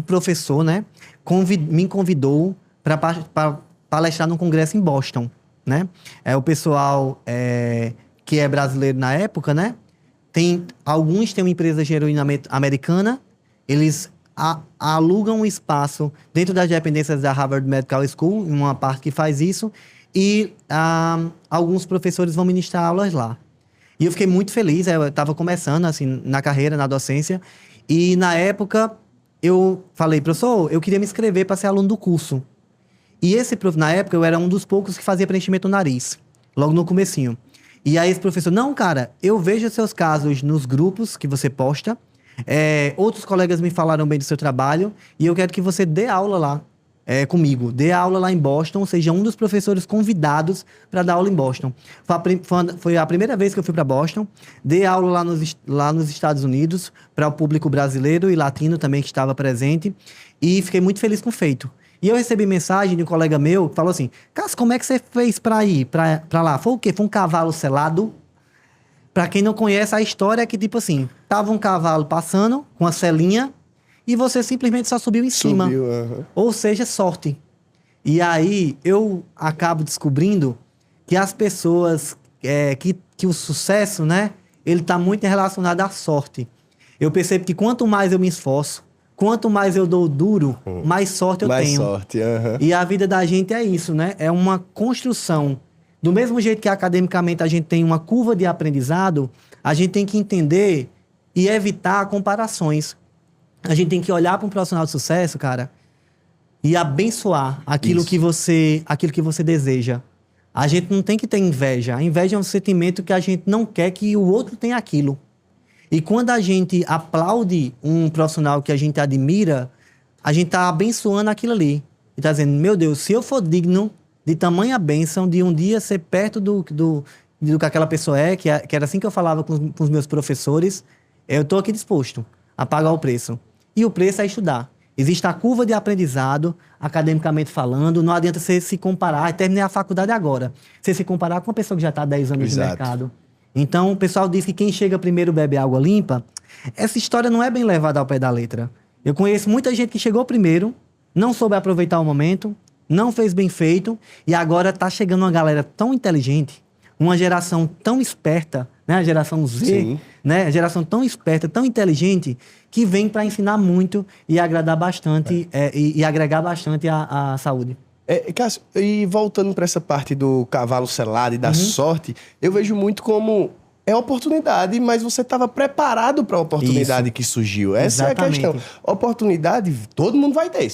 um professor, né, me convidou para palestrar num congresso em Boston, né? O pessoal que é brasileiro na época, né? Alguns têm uma empresa de heroína americana, eles alugam um espaço dentro das dependências da Harvard Medical School, em uma parte que faz isso, e alguns professores vão ministrar aulas lá. E eu fiquei muito feliz, eu estava começando, assim, na carreira, na docência, e na época eu falei, professor, eu queria me inscrever para ser aluno do curso. E na época, eu era um dos poucos que fazia preenchimento no nariz, logo no comecinho. E aí esse professor, não, cara, eu vejo seus casos nos grupos que você posta, outros colegas me falaram bem do seu trabalho, e eu quero que você dê aula lá comigo. Dê aula lá em Boston, seja um dos professores convidados para dar aula em Boston. Foi a primeira vez que eu fui para Boston, dei aula lá nos Estados Unidos, para o público brasileiro e latino também que estava presente, e fiquei muito feliz com o feito. E eu recebi mensagem de um colega meu que falou assim, Cássio, como é que você fez para ir para lá? Foi o quê? Foi um cavalo selado? Para quem não conhece, a história é que, tipo assim, tava um cavalo passando com a selinha e você simplesmente só subiu em cima. Ou seja, sorte. E aí, eu acabo descobrindo que as pessoas, que o sucesso, né, ele tá muito relacionado à sorte. Eu percebo que quanto mais eu me esforço, quanto mais eu dou duro, mais sorte eu tenho. Mais sorte, E a vida da gente é isso, né? É uma construção. Do mesmo jeito que academicamente a gente tem uma curva de aprendizado, a gente tem que entender e evitar comparações. A gente tem que olhar para um profissional de sucesso, cara, e abençoar aquilo que você deseja. A gente não tem que ter inveja. A inveja é um sentimento que a gente não quer que o outro tenha aquilo. E quando a gente aplaude um profissional que a gente admira, a gente está abençoando aquilo ali. E está dizendo, meu Deus, se eu for digno de tamanha bênção de um dia ser perto do que aquela pessoa que era assim que eu falava com os meus professores, eu estou aqui disposto a pagar o preço. E o preço é estudar. Existe a curva de aprendizado, academicamente falando, não adianta você se comparar, terminei a faculdade agora, você se comparar com uma pessoa que já está há 10 anos no mercado. Então, o pessoal diz que quem chega primeiro bebe água limpa. Essa história não é bem levada ao pé da letra. Eu conheço muita gente que chegou primeiro, não soube aproveitar o momento, não fez bem feito, e agora está chegando uma galera tão inteligente, uma geração tão esperta, né? A geração Z, né? A geração tão esperta, tão inteligente, que vem para ensinar muito e agradar bastante e agregar bastante à saúde. Cássio, e voltando para essa parte do cavalo selado e da sorte, eu vejo muito como oportunidade, mas você estava preparado para a oportunidade que surgiu. Essa é a questão. Oportunidade, todo mundo vai ter.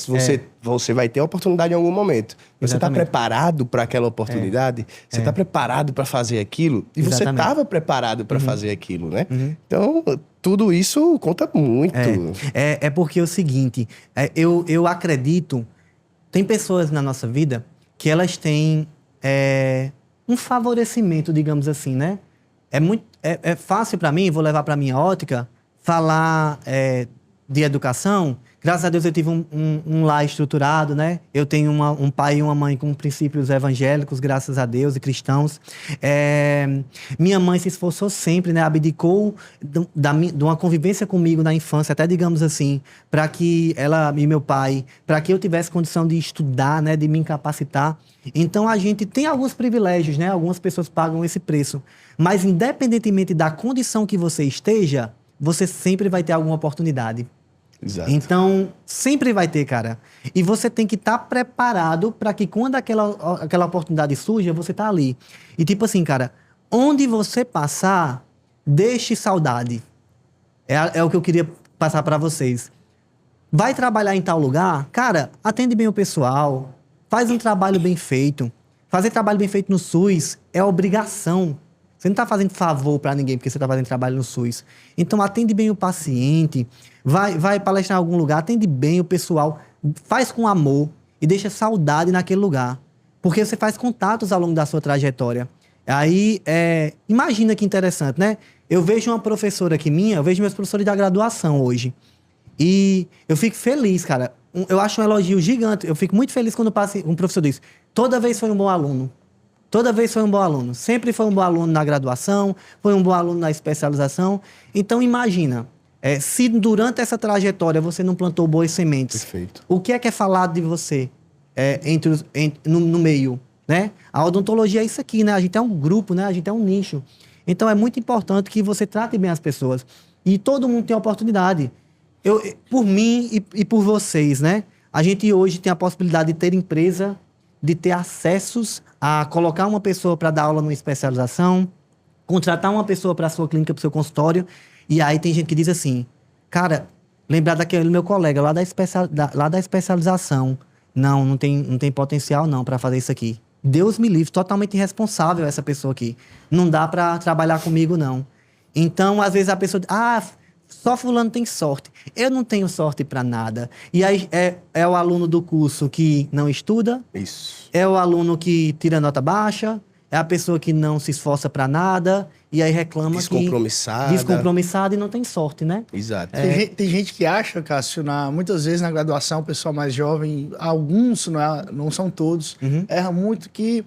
Você vai ter a oportunidade em algum momento. Você está preparado para aquela oportunidade? Você está preparado para fazer aquilo? E você estava preparado para fazer aquilo, né? Então, tudo isso conta muito. É porque é o seguinte, eu acredito, tem pessoas na nossa vida que elas têm um favorecimento, digamos assim, né? É fácil para mim, vou levar para minha ótica, falar de educação. Graças a Deus eu tive um lar estruturado, né? Eu tenho um pai e uma mãe com princípios evangélicos, graças a Deus, e cristãos. Minha mãe se esforçou sempre, né? Abdicou de uma convivência comigo na infância, até digamos assim, para que ela e meu pai, para que eu tivesse condição de estudar, né? De me capacitar. Então a gente tem alguns privilégios, né? Algumas pessoas pagam esse preço. Mas independentemente da condição que você esteja, você sempre vai ter alguma oportunidade. Exato. Então, sempre vai ter, cara. E você tem que estar preparado para que quando aquela oportunidade surja, você tá ali. E tipo assim, cara, onde você passar, deixe saudade. É o que eu queria passar para vocês. Vai trabalhar em tal lugar? Cara, atende bem o pessoal. Faz um trabalho bem feito. Fazer trabalho bem feito no SUS é obrigação. Você não está fazendo favor para ninguém porque você está fazendo trabalho no SUS. Então, atende bem o paciente, vai palestrar em algum lugar, atende bem o pessoal, faz com amor e deixa saudade naquele lugar. Porque você faz contatos ao longo da sua trajetória. Aí, imagina que interessante, né? Eu vejo uma professora aqui minha, eu vejo meus professores da graduação hoje. E eu fico feliz, cara. Eu acho um elogio gigante. Eu fico muito feliz quando um professor diz, toda vez foi um bom aluno. Toda vez foi um bom aluno. Sempre foi um bom aluno na graduação, foi um bom aluno na especialização. Então, imagina, Se durante essa trajetória você não plantou boas sementes, Perfeito. o que é falado de você no meio, né? A odontologia é isso aqui, né? A gente é um grupo, né? A gente é um nicho. Então, é muito importante que você trate bem as pessoas. E todo mundo tem oportunidade. Por mim e por vocês, né? A gente hoje tem a possibilidade de ter empresa, de ter acessos a colocar uma pessoa para dar aula numa especialização, contratar uma pessoa para a sua clínica, para o seu consultório. E aí tem gente que diz assim, cara, lembrar daquele meu colega lá da especialização. Não tem potencial não para fazer isso aqui. Deus me livre, totalmente irresponsável essa pessoa aqui. Não dá para trabalhar comigo, não. Então, às vezes a pessoa diz, só fulano tem sorte. Eu não tenho sorte para nada. E aí é o aluno do curso que não estuda. Isso. É o aluno que tira nota baixa. É a pessoa que não se esforça para nada. E aí reclama descompromissada e não tem sorte, né? Exato. Tem gente que acha, Cássio, muitas vezes na graduação, o pessoal mais jovem, alguns, não são todos, erra muito que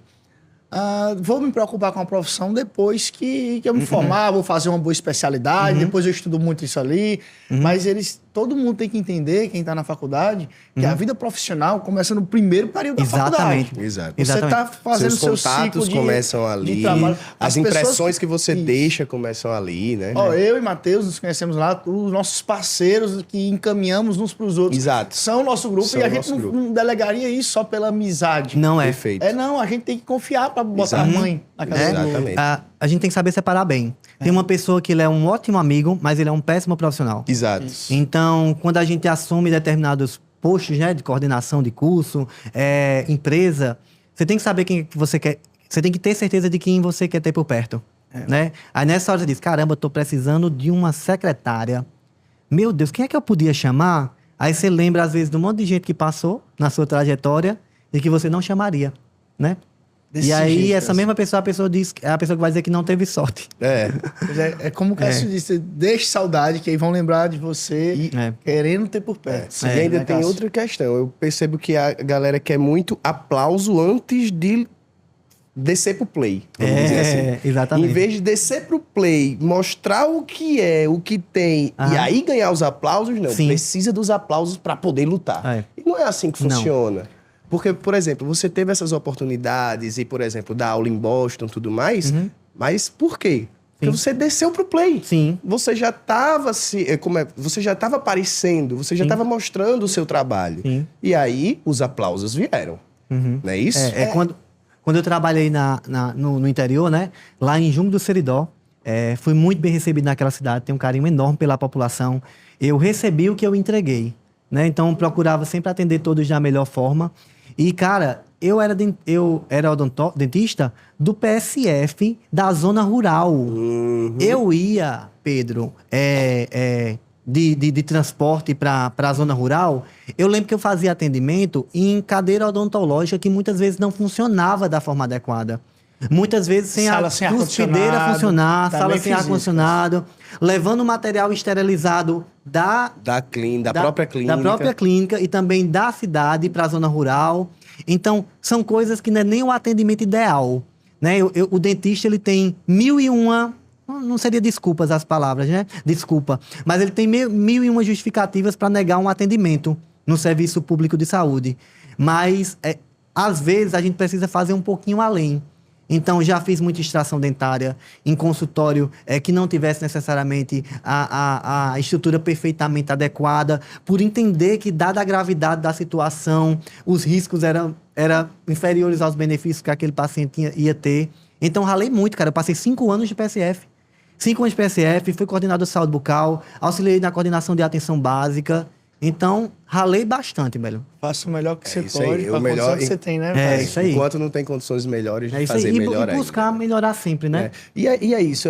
vou me preocupar com a profissão depois que eu me formar, vou fazer uma boa especialidade, depois eu estudo muito isso ali. Mas todo mundo tem que entender, quem está na faculdade, que a vida profissional começa no primeiro período da faculdade. Exato. Você está fazendo seu contatos ciclo começam ali, de trabalho. as impressões que você deixa começam ali, né? Eu e Matheus nos conhecemos lá, os nossos parceiros que encaminhamos uns para os outros. Exato. São o nosso grupo e a gente não delegaria isso só pela amizade. Não é. Perfeito. A gente tem que confiar para botar a mãe na casa do Exatamente. A gente tem que saber separar bem. Tem uma pessoa que ele é um ótimo amigo, mas ele é um péssimo profissional. Exato. Então, quando a gente assume determinados postos, né, de coordenação de curso, empresa, você tem que saber quem você quer. Você tem que ter certeza de quem você quer ter por perto. Né? Aí nessa hora você diz, caramba, eu tô precisando de uma secretária. Meu Deus, quem é que eu podia chamar? Aí você lembra, às vezes, de um monte de gente que passou na sua trajetória e que você não chamaria, né? Desse e aí, jeito, essa mesma pessoa, a pessoa que vai dizer que não teve sorte. É como o Cássio disse, deixe saudade, que aí vão lembrar de você querendo ter por perto. E ainda tem Cássio? outra questão. Eu percebo que a galera quer muito aplauso antes de descer pro play. Vamos dizer assim. Exatamente. Em vez de descer pro play, mostrar o que é, o que tem, e aí ganhar os aplausos, não. Sim. Precisa dos aplausos para poder lutar. E não é assim que funciona. Porque, por exemplo, você teve essas oportunidades e, por exemplo, dar aula em Boston e tudo mais, mas por quê? Porque você desceu pro play. Sim. Você já estava você já estava aparecendo, você já estava mostrando o seu trabalho. Sim. E aí, os aplausos vieram. Não é isso? Quando eu trabalhei no interior, né? Lá em Junco do Seridó, fui muito bem recebido naquela cidade, tenho um carinho enorme pela população. Eu recebi o que eu entreguei, né? Então, procurava sempre atender todos da melhor forma. E, cara, eu era dentista do PSF da zona rural. Eu ia, Pedro, de transporte para a zona rural. Eu lembro que eu fazia atendimento em cadeira odontológica que muitas vezes não funcionava da forma adequada. Muitas vezes sem a cuspideira funcionar, sala sem ar-condicionado, levando material esterilizado da própria clínica e também da cidade para a zona rural. Então, são coisas que não é nem o atendimento ideal, né? O dentista, ele tem 1001... Não seria desculpas as palavras, né? Desculpa. Mas ele tem 1001 justificativas para negar um atendimento no serviço público de saúde. Mas, às vezes, a gente precisa fazer um pouquinho além. Então, já fiz muita extração dentária em consultório que não tivesse necessariamente a estrutura perfeitamente adequada, por entender que, dada a gravidade da situação, os riscos eram inferiores aos benefícios que aquele paciente ia ter. Então, ralei muito, cara. Eu passei 5 anos de PSF. 5 anos de PSF, fui coordenador de saúde bucal, auxiliei na coordenação de atenção básica. Então, ralei bastante, velho. Faça o melhor que você isso pode, aí, com a condição que você tem, né? Isso aí. Enquanto não tem condições melhores de isso fazer aí. melhor E buscar melhorar sempre, né? E é isso.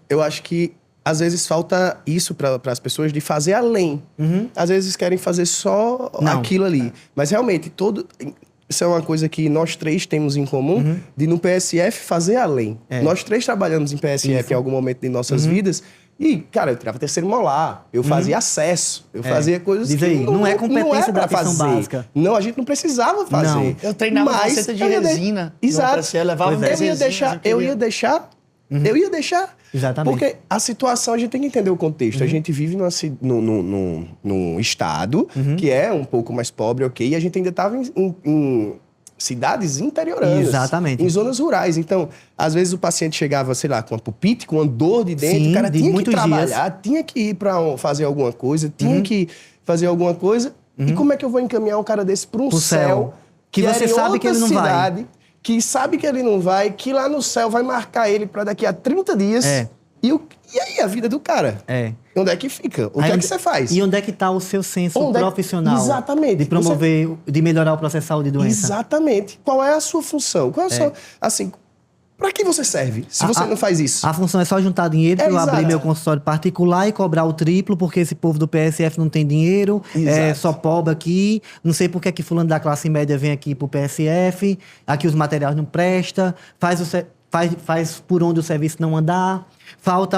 Eu acho que às vezes falta isso para as pessoas de fazer além. Às vezes querem fazer só aquilo ali. Mas realmente, isso é uma coisa que nós 3 temos em comum, de no PSF fazer além. Nós 3 trabalhamos em PSF em algum momento de nossas vidas. E, cara, eu tirava terceiro molar, eu fazia acesso, eu fazia coisas Diz aí, não é competência da atenção básica. Não, a gente não precisava fazer. Não. Eu treinava faceta de resina. Exato. Levava Eu ia deixar Exatamente. Porque a situação, a gente tem que entender o contexto. A gente vive num estado que é um pouco mais pobre, ok? E a gente ainda estava em cidades interioranas. Exatamente. Em zonas rurais. Então, às vezes o paciente chegava, sei lá, com uma pulpite, com uma dor de dentro, Sim, o cara de tinha que muitos trabalhar, tinha que ir para fazer alguma coisa, tinha que fazer alguma coisa. E como é que eu vou encaminhar um cara desse para um Pro céu, que você era em sabe que ele outra não vai. cidade, que sabe que ele não vai, que lá no céu vai marcar ele para daqui a 30 dias. É. E aí a vida do cara? É. Onde é que fica? O que Aí é que você faz? E onde é que está o seu senso Onde é que- profissional? Exatamente. De promover, de melhorar o processo de saúde e doença. Exatamente. Qual é a sua função? Qual é a sua... Assim, para que você serve se você não faz isso? A função é só juntar dinheiro para eu exato. abrir meu consultório particular e cobrar o triplo, porque esse povo do PSF não tem dinheiro, é Exato. só pobre aqui, não sei por que que fulano da classe média vem aqui pro PSF, aqui os materiais não prestam, faz por onde o serviço não andar, falta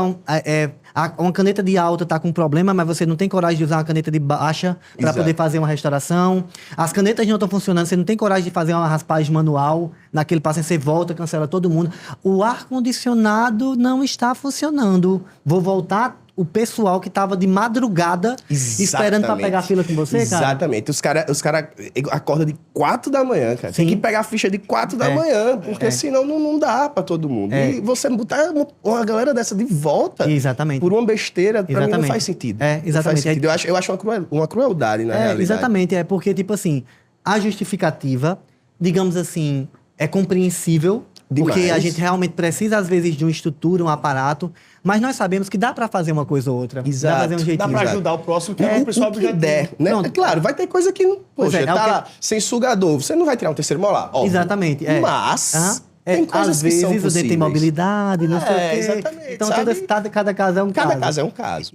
uma caneta de alta tá com problema, mas você não tem coragem de usar uma caneta de baixa para Exato. poder fazer uma restauração. As canetas não estão funcionando, você não tem coragem de fazer uma raspagem manual naquele paciente, você volta, cancela todo mundo. O ar-condicionado não está funcionando. Vou voltar o pessoal que estava de madrugada esperando para pegar a fila com você, cara. Exatamente. Os cara acordam de 4 da manhã, cara. Tem Sim. que pegar a ficha de 4 da manhã, porque senão não dá pra todo mundo. E você botar uma galera dessa de volta Exatamente. por uma besteira, pra mim não Exatamente. faz sentido. É, Não faz exatamente. sentido. Eu acho uma crueldade, na realidade. Exatamente, é porque, tipo assim, a justificativa, digamos assim, é compreensível, porque Demais. a gente realmente precisa, às vezes, de uma estrutura, um aparato, mas nós sabemos que dá pra fazer uma coisa ou outra. Dá Exato. pra fazer um jeitinho. Dá pra Exato. ajudar o próximo, que o pessoal o que já der, né? Pronto. É claro, vai ter coisa que, Pois poxa, é, tá é o lá, sem sugador, você não vai tirar um terceiro molar, óbvio. Exatamente. É. Mas Aham. tem coisas às vezes que são o dente tem possíveis. mobilidade, não sei o quê. Exatamente, Então, sabe? cada caso é um Cada caso. caso é um caso.